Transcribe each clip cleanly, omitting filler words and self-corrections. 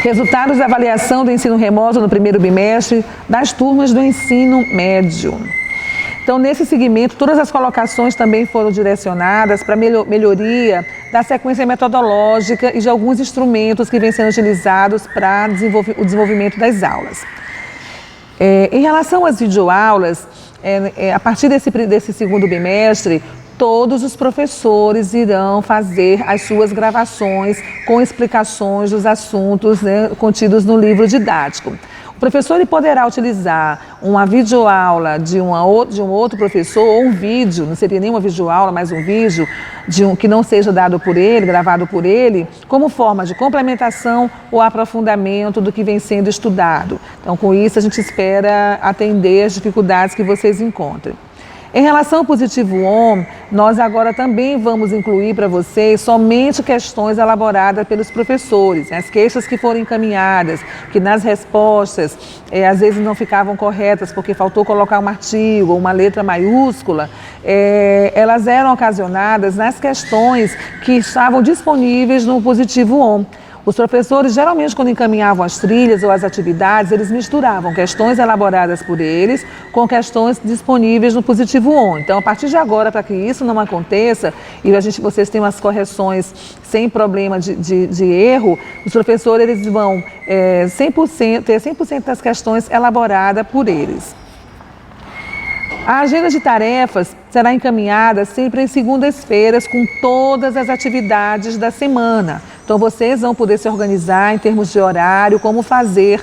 Resultados da avaliação do ensino remoto no primeiro bimestre das turmas do ensino médio. Então, nesse segmento, todas as colocações também foram direcionadas para melhoria da sequência metodológica e de alguns instrumentos que vêm sendo utilizados para o desenvolvimento das aulas. Em relação às videoaulas, a partir desse segundo bimestre, todos os professores irão fazer as suas gravações com explicações dos assuntos, né, contidos no livro didático. O professor poderá utilizar uma videoaula de um outro professor, ou um vídeo, não seria nem uma videoaula, mas um vídeo que não seja dado por ele, gravado por ele, como forma de complementação ou aprofundamento do que vem sendo estudado. Então, com isso, a gente espera atender as dificuldades que vocês encontrem. Em relação ao positivo ON, nós agora também vamos incluir para vocês somente questões elaboradas pelos professores, as queixas que foram encaminhadas, que nas respostas às vezes não ficavam corretas porque faltou colocar um artigo ou uma letra maiúscula, elas eram ocasionadas nas questões que estavam disponíveis no positivo ON. Os professores, geralmente, quando encaminhavam as trilhas ou as atividades, eles misturavam questões elaboradas por eles com questões disponíveis no positivo ON. Então, a partir de agora, para que isso não aconteça e vocês tenham as correções sem problema de erro, os professores eles vão ter 100% das questões elaboradas por eles. A agenda de tarefas será encaminhada sempre em segundas-feiras com todas as atividades da semana. Então, vocês vão poder se organizar em termos de horário, como fazer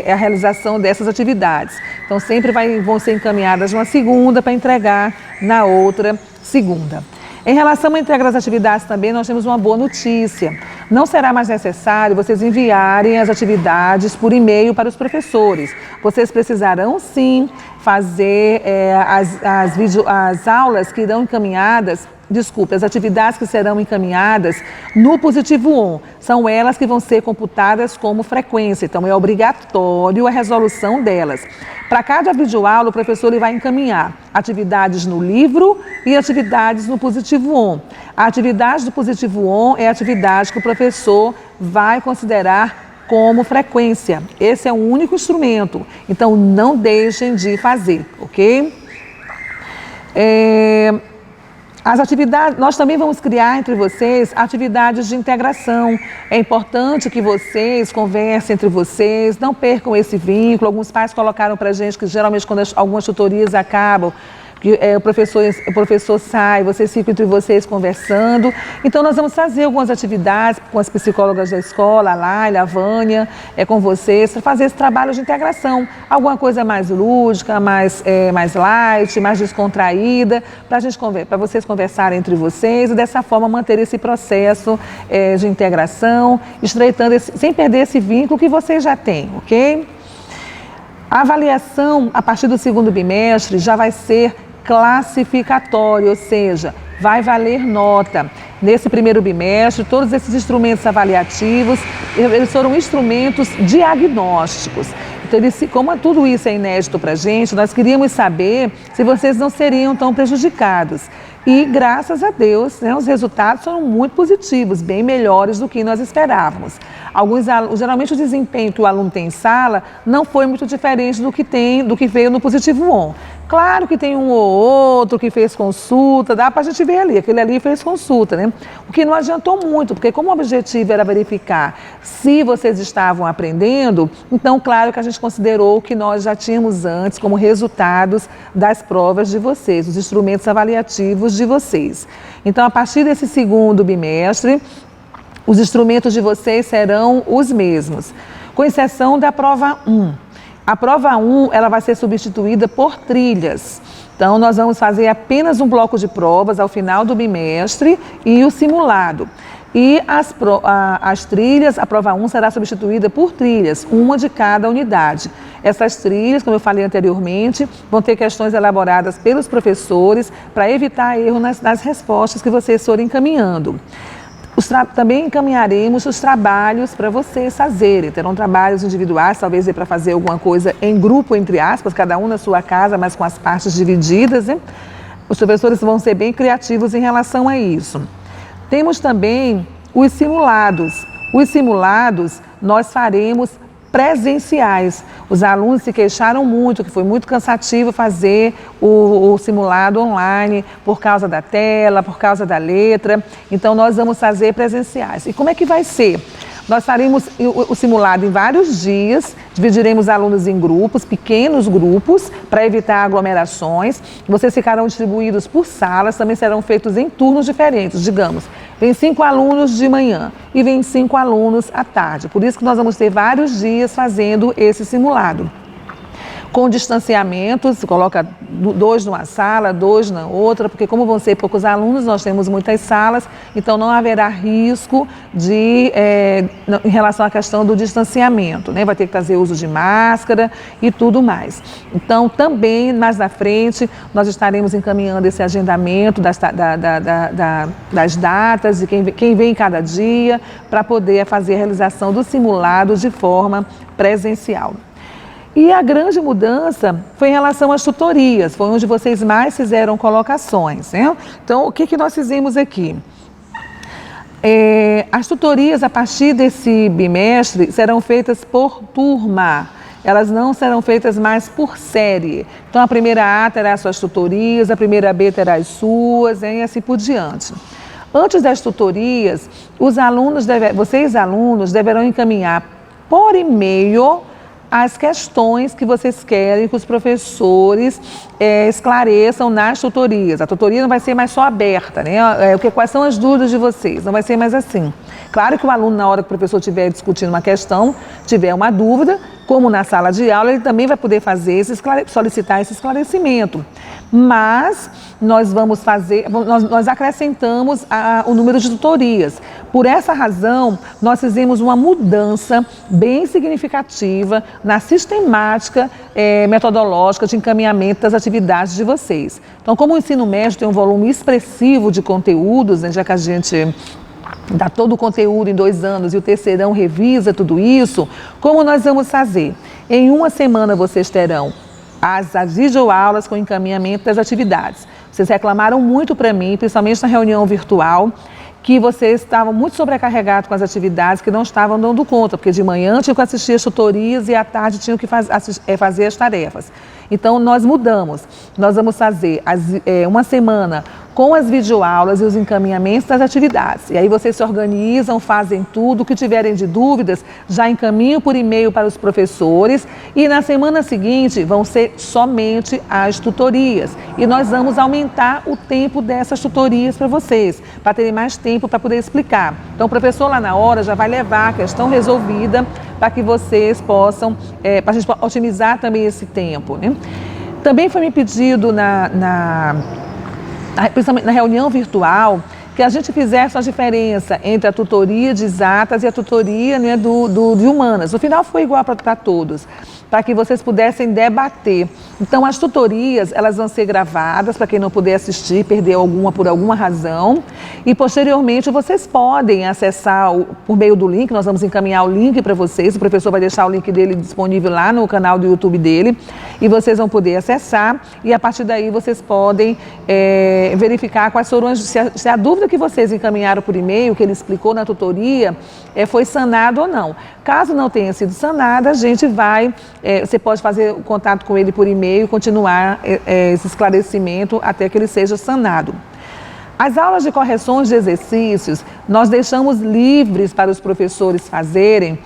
a realização dessas atividades. Então, sempre vão ser encaminhadas uma segunda para entregar na outra segunda. Em relação à entrega das atividades também, nós temos uma boa notícia. Não será mais necessário vocês enviarem as atividades por e-mail para os professores. Vocês precisarão sim fazer as aulas que irão encaminhadas, as atividades que serão encaminhadas no positivo ON. São elas que vão ser computadas como frequência, então é obrigatório a resolução delas. Para cada videoaula, o professor vai encaminhar atividades no livro e atividades no positivo ON. A atividade do positivo ON é a atividade que o professor vai considerar como frequência. Esse é o único instrumento, então não deixem de fazer, ok? As atividades, nós também vamos criar entre vocês atividades de integração. É importante que vocês conversem entre vocês, não percam esse vínculo. Alguns pais colocaram para a gente que geralmente quando algumas tutorias acabam, o professor sai, vocês ficam entre vocês conversando. Então, nós vamos fazer algumas atividades com as psicólogas da escola, a Laila, a Vânia, com vocês, para fazer esse trabalho de integração. Alguma coisa mais lúdica, mais light, mais descontraída, para vocês conversarem entre vocês e dessa forma manter esse processo de integração, estreitando, sem perder esse vínculo que vocês já têm, ok? A avaliação, a partir do segundo bimestre, já vai ser classificatório, ou seja, vai valer nota. Nesse primeiro bimestre, todos esses instrumentos avaliativos, eles foram instrumentos diagnósticos. Então, como tudo isso é inédito para a gente, nós queríamos saber se vocês não seriam tão prejudicados. E, graças a Deus, né, os resultados foram muito positivos, bem melhores do que nós esperávamos. Geralmente, o desempenho que o aluno tem em sala não foi muito diferente do que veio no positivo ON. Claro que tem um ou outro que fez consulta, dá para a gente ver ali, aquele ali fez consulta, né? O que não adiantou muito, porque como o objetivo era verificar se vocês estavam aprendendo, então, claro que a gente considerou o que nós já tínhamos antes como resultados das provas de vocês, os instrumentos avaliativos de vocês. Então, a partir desse segundo bimestre, os instrumentos de vocês serão os mesmos, com exceção da prova 1. A prova 1, ela vai ser substituída por trilhas. Então, nós vamos fazer apenas um bloco de provas ao final do bimestre e o simulado. E as trilhas, a prova 1 será substituída por trilhas, uma de cada unidade. Essas trilhas, como eu falei anteriormente, vão ter questões elaboradas pelos professores para evitar erro nas respostas que vocês forem encaminhando. Também encaminharemos os trabalhos para vocês fazerem. Terão trabalhos individuais, talvez para fazer alguma coisa em grupo, entre aspas, cada um na sua casa, mas com as partes divididas, né? Os professores vão ser bem criativos em relação a isso. Temos também os simulados. Os simulados nós faremos presenciais. Os alunos se queixaram muito, que foi muito cansativo fazer o simulado online por causa da tela, por causa da letra. Então, nós vamos fazer presenciais. E como é que vai ser? Nós faremos o simulado em vários dias, dividiremos alunos em grupos, pequenos grupos, para evitar aglomerações. Vocês ficarão distribuídos por salas, também serão feitos em turnos diferentes, digamos. Vem 5 alunos de manhã e vem 5 alunos à tarde. Por isso que nós vamos ter vários dias fazendo esse simulado. Com distanciamento, se coloca 2 numa sala, 2 na outra, porque como vão ser poucos alunos, nós temos muitas salas, então não haverá risco em relação à questão do distanciamento, né? Vai ter que fazer uso de máscara e tudo mais. Então, também, mais na frente, nós estaremos encaminhando esse agendamento das datas, de quem vem cada dia, para poder fazer a realização do simulado de forma presencial. E a grande mudança foi em relação às tutorias, foi onde vocês mais fizeram colocações, né? Então, o que nós fizemos aqui? As tutorias, a partir desse bimestre, serão feitas por turma. Elas não serão feitas mais por série. Então, a primeira A terá suas tutorias, a primeira B terá as suas, e assim por diante. Antes das tutorias, vocês alunos deverão encaminhar por e-mail as questões que vocês querem que os professores esclareçam nas tutorias. A tutoria não vai ser mais só aberta, né? Quais são as dúvidas de vocês? Não vai ser mais assim. Claro que o aluno, na hora que o professor estiver discutindo uma questão, tiver uma dúvida, como na sala de aula, ele também vai poder solicitar esse esclarecimento. Mas nós acrescentamos o número de tutorias. Por essa razão, nós fizemos uma mudança bem significativa na sistemática metodológica de encaminhamento das atividades de vocês. Então, como o ensino médio tem um volume expressivo de conteúdos, né, já que a gente dá todo o conteúdo em 2 anos e o terceirão revisa tudo isso, como nós vamos fazer? Em uma semana vocês terão as videoaulas com encaminhamento das atividades. Vocês reclamaram muito para mim, principalmente na reunião virtual, que vocês estavam muito sobrecarregados com as atividades, que não estavam dando conta, porque de manhã tinham que assistir as tutorias e à tarde tinham que fazer as tarefas. Então, nós mudamos. Nós vamos fazer uma semana com as videoaulas e os encaminhamentos das atividades. E aí vocês se organizam, fazem tudo, o que tiverem de dúvidas, já encaminham por e-mail para os professores. E na semana seguinte vão ser somente as tutorias. E nós vamos aumentar o tempo dessas tutorias para vocês, para terem mais tempo para poder explicar. Então o professor lá na hora já vai levar a questão resolvida para que vocês possam, para a gente otimizar também esse tempo, né? Também foi me pedido principalmente na reunião virtual, que a gente fizesse a diferença entre a tutoria de exatas e a tutoria, né, de humanas. No final foi igual para todos, para que vocês pudessem debater. Então, as tutorias, elas vão ser gravadas, para quem não puder assistir, perdeu alguma por alguma razão. E, posteriormente, vocês podem acessar por meio do link, nós vamos encaminhar o link para vocês, o professor vai deixar o link dele disponível lá no canal do YouTube dele, e vocês vão poder acessar, e a partir daí vocês podem verificar quais foram se a dúvida que vocês encaminharam por e-mail, que ele explicou na tutoria, foi sanado ou não. Caso não tenha sido sanada, a gente você pode fazer o contato com ele por e-mail e continuar esse esclarecimento até que ele seja sanado. As aulas de correções de exercícios, nós deixamos livres para os professores fazerem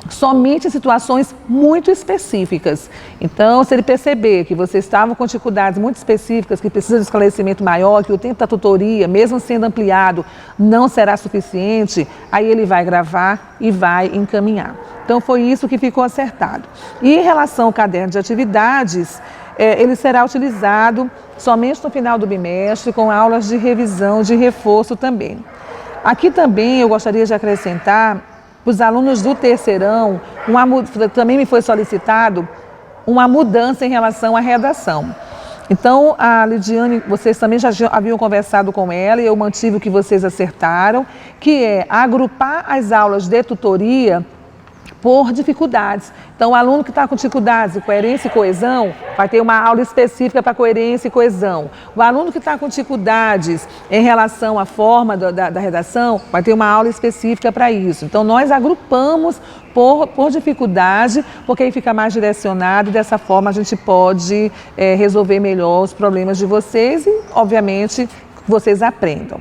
somente em situações muito específicas. Então, se ele perceber que vocês estavam com dificuldades muito específicas, que precisam de esclarecimento maior, que o tempo da tutoria, mesmo sendo ampliado, não será suficiente, aí ele vai gravar e vai encaminhar. Então, foi isso que ficou acertado. E em relação ao caderno de atividades, ele será utilizado somente no final do bimestre, com aulas de revisão, de reforço também. Aqui também eu gostaria de acrescentar, para os alunos do terceirão, também me foi solicitado uma mudança em relação à redação. Então, a Lidiane, vocês também já haviam conversado com ela e eu mantive o que vocês acertaram, que é agrupar as aulas de tutoria por dificuldades. Então, o aluno que está com dificuldades de coerência e coesão, vai ter uma aula específica para coerência e coesão. O aluno que está com dificuldades em relação à forma da redação, vai ter uma aula específica para isso. Então, nós agrupamos por dificuldade, porque aí fica mais direcionado e dessa forma a gente pode resolver melhor os problemas de vocês e, obviamente, vocês aprendam.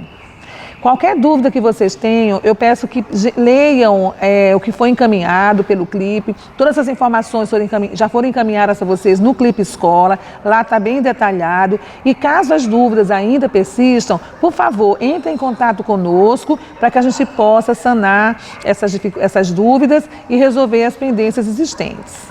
Qualquer dúvida que vocês tenham, eu peço que leiam o que foi encaminhado pelo clipe. Todas as informações já foram encaminhadas a vocês no clipe escola, lá está bem detalhado. E caso as dúvidas ainda persistam, por favor, entre em contato conosco para que a gente possa sanar essas dúvidas e resolver as pendências existentes.